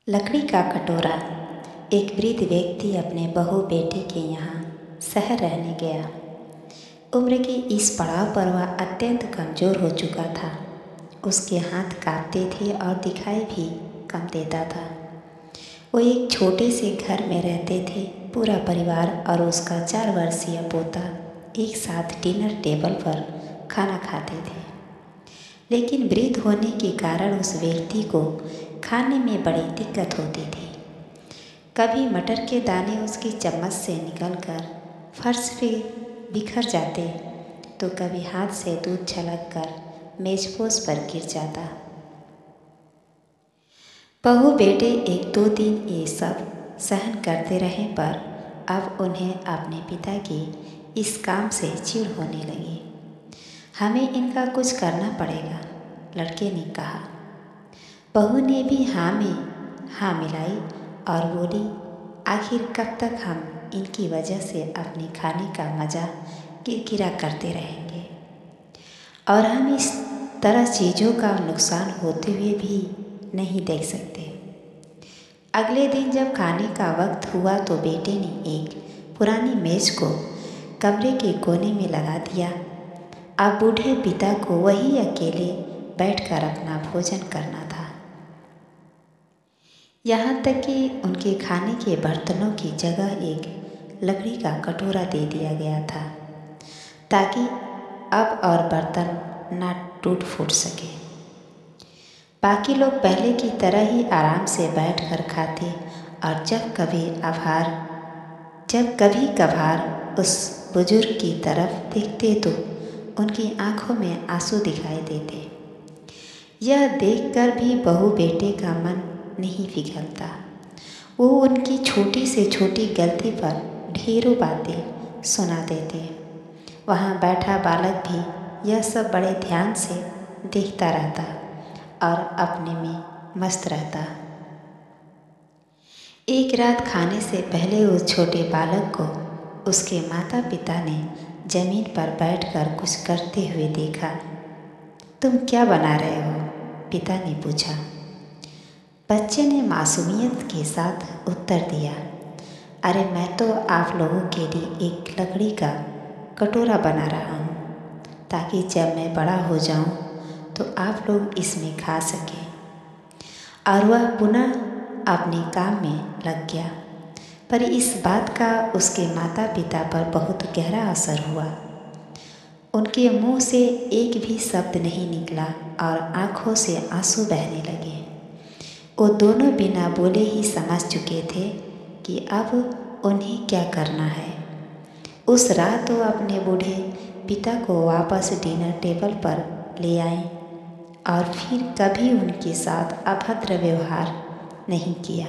लकड़ी का कटोरा। एक वृद्ध व्यक्ति अपने बहू बेटे के यहाँ शहर रहने गया। उम्र के इस पड़ाव पर वह अत्यंत कमज़ोर हो चुका था। उसके हाथ कांपते थे और दिखाई भी कम देता था। वो एक छोटे से घर में रहते थे। पूरा परिवार और उसका 4 वर्षीय पोता एक साथ डिनर टेबल पर खाना खाते थे। लेकिन वृद्ध होने के कारण उस व्यक्ति को खाने में बड़ी दिक्कत होती थी। कभी मटर के दाने उसकी चम्मच से निकलकर फर्श पे बिखर जाते, तो कभी हाथ से दूध छलककर मेजपोश पर गिर जाता। बहू बेटे 1-2 दिन ये सब सहन करते रहे, पर अब उन्हें अपने पिता के इस काम से चिढ़ होने लगी। हमें इनका कुछ करना पड़ेगा, लड़के ने कहा। बहू ने भी हाँ में हाँ मिलाई और बोली, आखिर कब तक हम इनकी वजह से अपने खाने का मज़ा किरकिरा करते रहेंगे, और हम इस तरह चीज़ों का नुकसान होते हुए भी नहीं देख सकते। अगले दिन जब खाने का वक्त हुआ तो बेटे ने एक पुरानी मेज को कमरे के कोने में लगा दिया। अब बूढ़े पिता को वही अकेले बैठकर अपना भोजन करना था। यहाँ तक कि उनके खाने के बर्तनों की जगह एक लकड़ी का कटोरा दे दिया गया था, ताकि अब और बर्तन ना टूट फूट सके। बाकी लोग पहले की तरह ही आराम से बैठकर खाते, और जब कभी कभार उस बुजुर्ग की तरफ देखते तो उनकी आंखों में आंसू दिखाई देते। यह देखकर भी बहू बेटे का मन नहीं पिघलता। वो उनकी छोटी से छोटी गलती पर ढेरों बातें सुना देते। वहाँ बैठा बालक भी यह सब बड़े ध्यान से देखता रहता और अपने में मस्त रहता। एक रात खाने से पहले उस छोटे बालक को उसके माता पिता ने जमीन पर बैठकर कुछ करते हुए देखा। तुम क्या बना रहे हो? पिता ने पूछा। बच्चे ने मासूमियत के साथ उत्तर दिया, अरे मैं तो आप लोगों के लिए एक लकड़ी का कटोरा बना रहा हूँ, ताकि जब मैं बड़ा हो जाऊँ तो आप लोग इसमें खा सकें। और वह पुनः अपने काम में लग गया। पर इस बात का उसके माता पिता पर बहुत गहरा असर हुआ। उनके मुंह से एक भी शब्द नहीं निकला और आंखों से आंसू बहने लगे। वो दोनों बिना बोले ही समझ चुके थे कि अब उन्हें क्या करना है। उस रात वो अपने बूढ़े पिता को वापस डिनर टेबल पर ले आए और फिर कभी उनके साथ अभद्र व्यवहार नहीं किया।